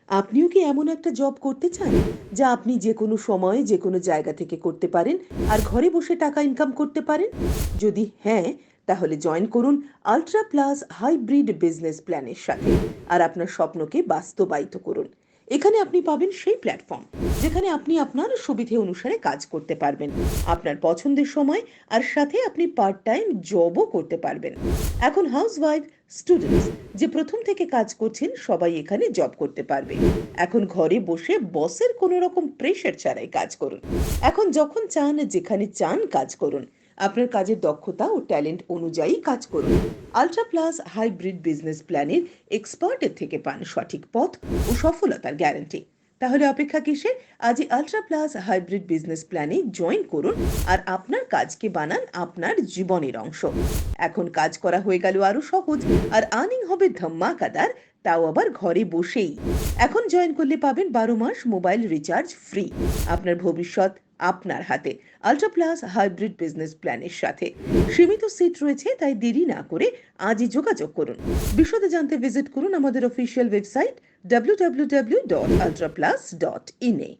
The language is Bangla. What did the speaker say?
আপনিও কি এমন একটা জব করতে চান যা আপনি যে কোনো সময় যে কোনো জায়গা থেকে করতে পারেন আর ঘরে বসে টাকা ইনকাম করতে পারেন? যদি হ্যাঁ, তাহলে জয়েন করুন আল্ট্রা প্লাস হাইব্রিড বিজনেস প্ল্যানের সাথে আর আপনার স্বপ্নকে বাস্তবায়িত করুন। এখানে আপনি পাবেন সেই প্ল্যাটফর্ম যেখানে আপনি আপনার সুবিধে অনুসারে কাজ করতে পারবেন, আপনার পছন্দের সময়, আর সাথে আপনি পার্ট টাইম জবও করতে পারবেন। এখন হাউসওয়াইফ, স্টুডেন্টস যে প্রথম থেকে কাজ করছেন সবাই এখানে জব করতে পারবে। এখন ঘরে বসে বসের কোনো রকম প্রেশার ছাড়াই কাজ করুন। এখন যখন চান যেখানে চান কাজ করুন। আপনার কাজের দক্ষতা ও ট্যালেন্ট অনুযায়ী কাজ করুন। আলট্রা প্লাস হাইব্রিড বিজনেস প্ল্যানের এক্সপার্টের থেকে পান সঠিক পথ ও সফলতার গ্যারান্টি। তাহলে অপেক্ষা কিসের? আজই আলট্রা প্লাস হাইব্রিড বিজনেস প্ল্যানে জয়েন করুন আর আপনার কাজকে বানান আপনার জীবনের অংশ। এখন কাজ করা হয়ে গেল আরো সহজ, আর আর্নিং হবে ধামাকাদার, তাও আবার ঘরে বসেই। এখন জয়েন করলে পাবেন 12 মাস মোবাইল রিচার্জ ফ্রি। আপনার ভবিষ্যৎ আপনার হাতে আলট্রা প্লাস হাইব্রিড বিজনেস প্ল্যানের সাথে। সীমিত সিট রয়েছে, তাই দেরি না করে আজই যোগাযোগ করুন। বিশদে জানতে ভিজিট করুন আমাদের অফিসিয়াল ওয়েবসাইট www.ultraplus.in এ।